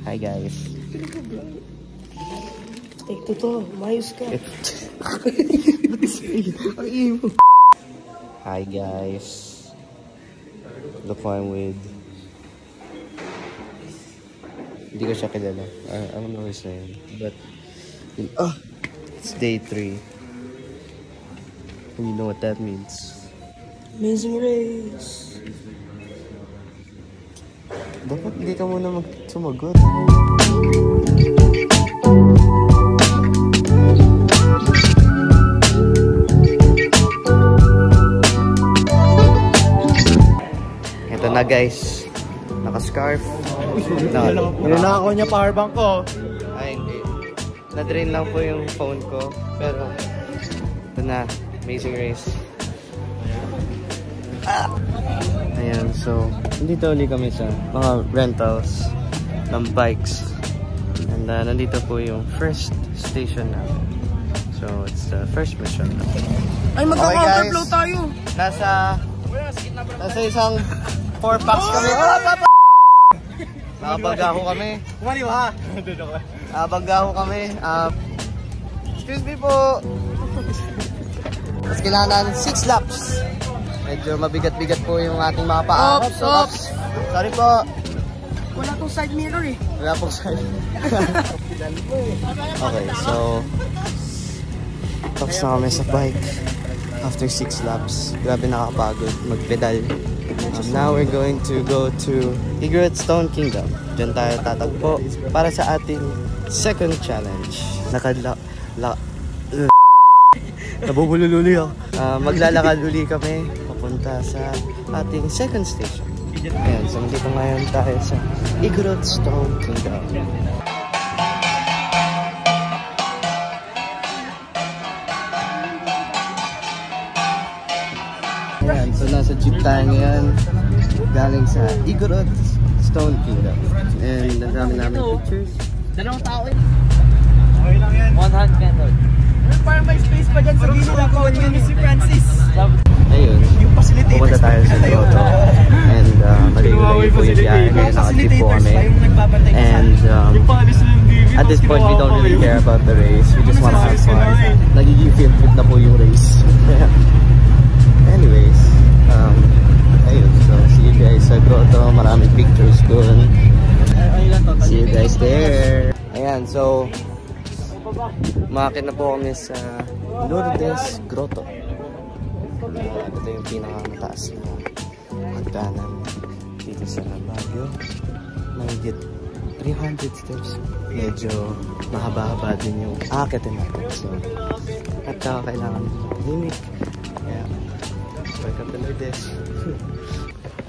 Hi guys. Ito to, mayos ka. Hi guys. Look who I'm with. Hindi ko siya kilala. I don't know his name. But it's day 3. And you know what that means. Amazing Race. Dapat hindi ka muna sumagot. Ito na guys. Naka-scarf. Ninako niya powerbank ko. Ay hindi. Na-drain lang po yung phone ko. Pero ito na. Amazing Race. Ayan, so nandito ulit kami sa mga rentals ng bikes. And nandito po yung first station namin. So it's the first mission. Ay, magka-counterflow tayo. Nasa isang 4 packs kami. Nakabagaho kami. Kumali ba? Nakabagaho kami. Excuse me po. Mas kailangan natin 6 laps. Medyo mabigat-bigat po yung ating mga paa. Ops. Sorry po. Wala tong side mirror eh. Wala pong side. Okay, so tapos na kami sa bike after 6 laps. Grabe nakakapagod mag-pedal. Now we're going to go to Igorot Stone Kingdom. Diyan tayo tatagpo para sa ating second challenge. Nabubulululi ako. Maglalakad uli kami papunta sa ating second station. Ayan, so dito ngayon tayo sa Igorot Stone Kingdom. Ayan, so nasa jeep tayo ngayon galing sa Igorot Stone Kingdom. And nagdami namin pictures. Dalawang tao eh. Okay lang yan. 100 method. Parang may space pa dyan sa gilid ako. Yun si Francis. Ayun, pumunta tayo sa Grotto. And malilulay po yung biyahe. Ngayon naka-jeep po kami. And at this point, we don't really care about the race. We just want to have fun. Nagiging field trip na po yung race. Anyways, ayun. So, see you guys sa Grotto. Maraming pictures doon. See you guys there. Ayan, so umakit na po kami sa Lourdes Grotto. Ito yung pinakamataas na hagdanan dito sa Baguio. Mahigit 300 steps. Medyo mahaba-haba din yung aakitin natin. So, at kailangan tahimik. Kaya, welcome to Lourdes.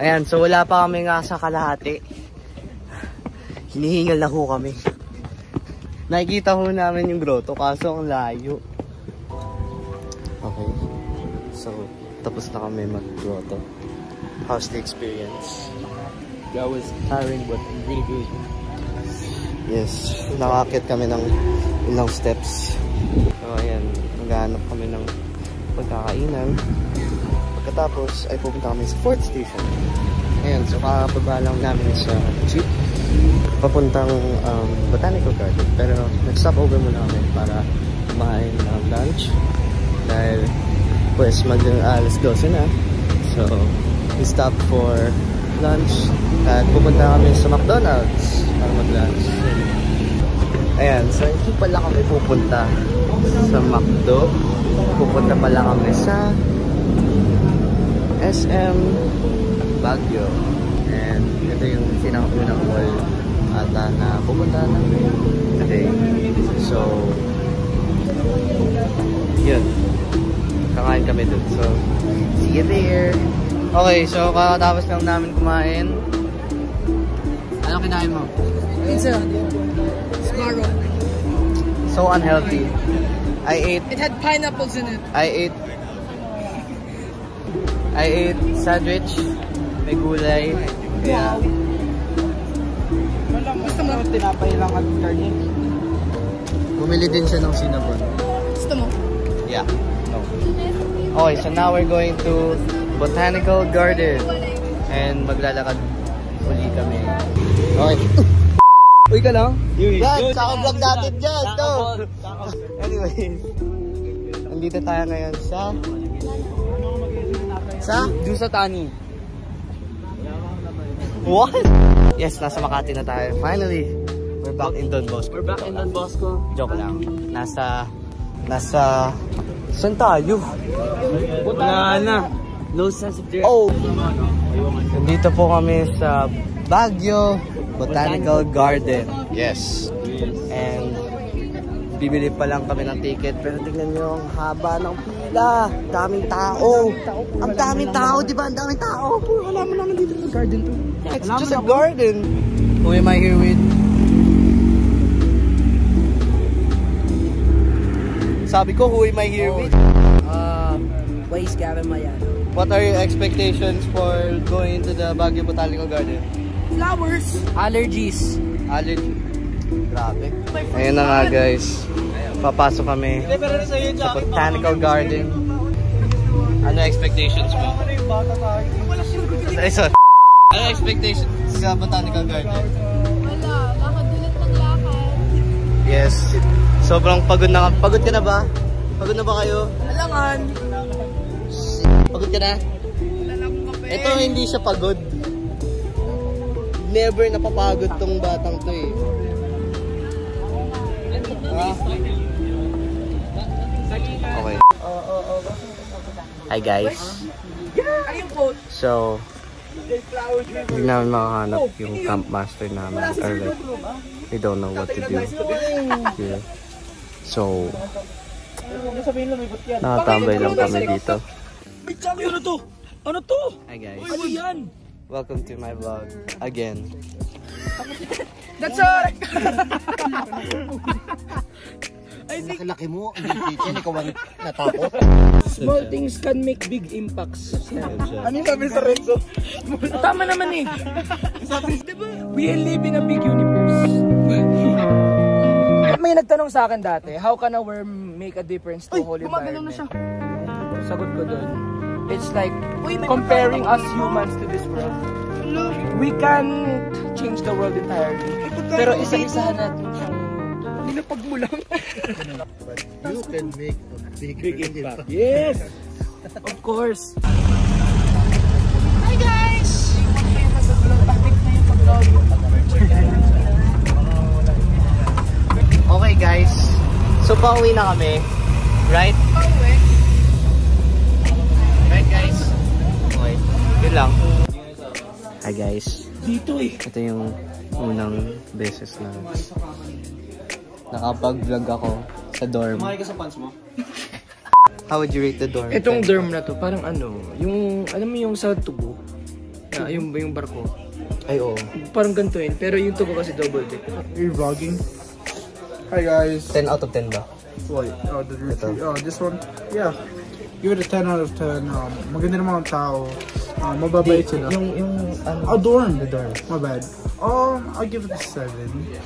Ayan, so wala pa kami nga sa kalahati. Hinihingal na ho kami. Nakikita ho namin yung grotto kaso ang layo. Okay. So, tapos na kami mag-grotto. How's the experience? That was tiring but really good. Yes. Nakakit kami ng ilang steps. So, ayan. Maghanap kami ng pagkakainan. Pagkatapos ay pupunta kami sa 4th station. Ayan. So, kakababa lang namin sa jeep papuntang Botanical Garden, pero nag-stop over muna kami para kumain ng lunch dahil pues alas 12 na, so we stopped for lunch at pupunta kami sa McDonald's para mag-lunch. Ayan, so hindi pala kami pupunta sa McDo, pupunta pala kami sa SM Baguio. And ito yung pinakaunang mall ata na pupunta namin today. So, yun. Kakain kami dun. So, see you there. Okay, so kakatapos lang namin kumain. Ano kinain mo? Pizza. Sparrow. So unhealthy. It had pineapples in it. I ate sandwich. May gulay. Yeah. Gusto mo? Tinapay lang at karne. Bumili din siya ng cinnamon. Gusto mo? Yeah. No. Okay, so now we're going to Botanical Garden. And maglalakad uli kami. Okay. Uy ka lang? Yan, sa vlog natin dyan. To. Anyways, nandito tayo ngayon sa Jusa Tani. What? Yes, nasa Makati na tayo. Finally, we're back in Don Bosco. We're back in Don Bosco. Joke lang. Nasa saan tayo? Wala na. No sense of direction. Oh! Nandito po kami sa Baguio Botanical Garden. Yes. And bibili pa lang kami ng ticket. Pero tingnan nyo, ang haba ng pila. Daming tao. Ang daming tao, di ba? Ang daming tao. Puro halaman naman dito sa garden to. Yeah, it's just a garden. Who am I here with? Sabi ko, who am I here with? Waze Gavin Mayano. What are your expectations for going to the Baguio Botanical Garden? Flowers. Allergies. Allergy. Grabe. Ayun na nga guys. Papasok kami sa Botanical Garden. Ano expectations mo? Ano expectations sa Botanical Garden? Wala, makadulat ng lakad. Yes. Sobrang pagod na. Pagod ka na ba? Pagod na ba kayo? Alangan. Pagod ka na? Ito hindi siya pagod. Never napapagod tong batang to eh. Okay. Hi guys. So, hindi namin makahanap yung camp master namin. Or like, we don't know what to do here. So, nakatambay lang kami dito. Ano to? Ano to? Hi guys. Ano yan? Welcome to my vlog again. That's all! Laki mo, hindi yan, ikaw ang natakot. Small things can make big impacts. Ano yung sabi sa Renzo? Tama naman eh. Diba? We live in a big universe. May nagtanong sa akin dati, how can a worm make a difference to whole environment? Na siya. Sagot ko doon, it's like comparing us humans to this world. We can't change the world entirely. Pero isa-isahan natin siyang ninapag mo lang. You can make a big impact. Yes! Of course. Hi guys! Okay guys. So pauwi na kami. Right? Pauwi. Right guys? Okay. Yun lang. Hi guys. Dito eh. Ito yung unang beses na nakapag-vlog ako sa dorm. Kumain ka sa pants mo? How would you rate the dorm? Itong dorm na to, parang ano, yung, alam mo yung sa tubo? Yung barko. Ay oo. Parang ganito yun, pero yung tubo kasi double deck. You're vlogging? Hi guys. 10 out of 10 ba? What? This one? Yeah. Give it a 10 out of 10. Maganda naman ang tao. Mababait sila. Yung ano? Dorm. The dorm. My bad. I'll give it a 7.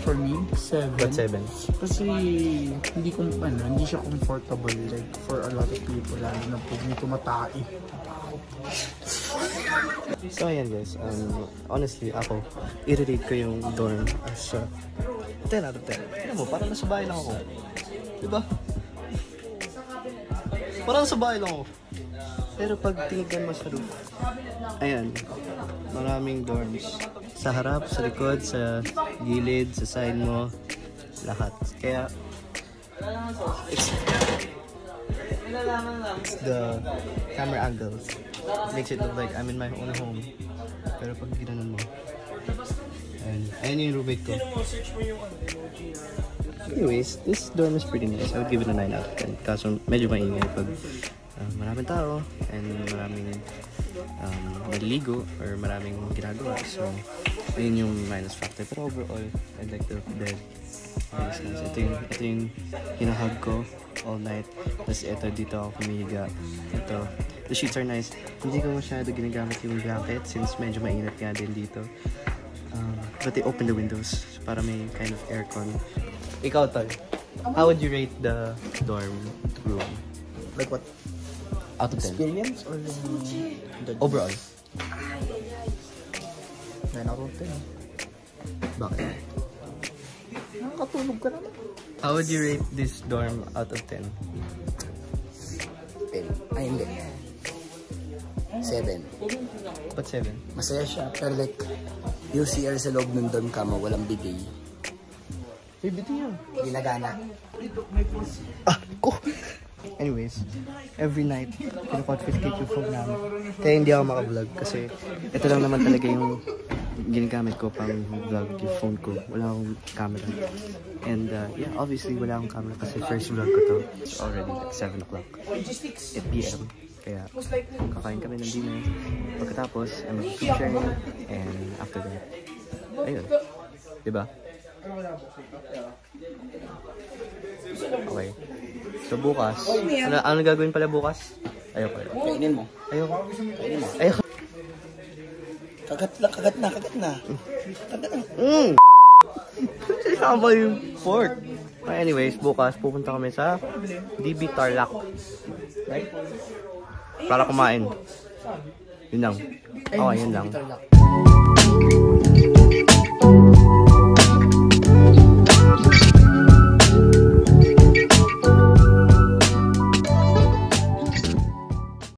For me, 7. But 7? Kasi hindi siya comfortable like for a lot of people, lalo na pag may tumatai. So ayan guys, honestly ako, i-rate ko yung dorm as 10 out of 10. Alam mo, parang nasa bahay lang ako. Diba? Parang nasa bahay lang ako. Pero pag tingnan mo sa roof, ayan, maraming dorms. Sa harap, sa likod, sa gilid, sa side mo, lahat. Kaya, it's the camera angles. It makes it look like I'm in my own home. Pero pag ginanon mo, ayun yung roommate ko. Anyways, this dorm is pretty nice. I would give it a 9 out of 10. Kaso medyo maingay pag maraming tao and maraming naliligo or maraming ginagawa. So, ayun yung minus factor. Pero overall, I like the bed. It's nice. Ito yung hinahug ko all night. Tapos ito, dito ako kumihiga. Ito, the sheets are nice. Hindi ko masyado ginagamit yung blanket since medyo mainit nga din dito. But they open the windows para may kind of aircon. Ikaw, Tol, how would you rate the dorm room? Like what? Out of 10? Experience or Overall? 9 out of 10. Bakit? Nakakatulog ka naman. How would you rate this dorm out of 10? 10. Ay, hindi. 7. Ba't 7? Masaya siya, pero like, yung CR sa loob ng dorm kama, walang bigay. Bibiti yan. Ginagana. Ah, ko! Anyways, every night, pinaka-confiscate yung phone namin. Kaya hindi ako maka-vlog kasi ito lang naman talaga yung ginagamit ko pang vlog yung phone ko. Wala akong camera. And yeah, obviously wala akong camera kasi first vlog ko to. It's already like 7 o'clock. 8 p.m. Kaya kakain kami ng dinner. Pagkatapos, I'm food sharing. And after that, ayun. Diba? Okay. So bukas, ano gagawin pala bukas? Ayoko. Kainin mo. Ayoko. Kainin mo. Ayoko. Kagat na. Kagat na. Sisama yung pork. Anyways, bukas pupunta kami sa DB Tarlac. Right? Para kumain. Yun lang. Okay, yun lang.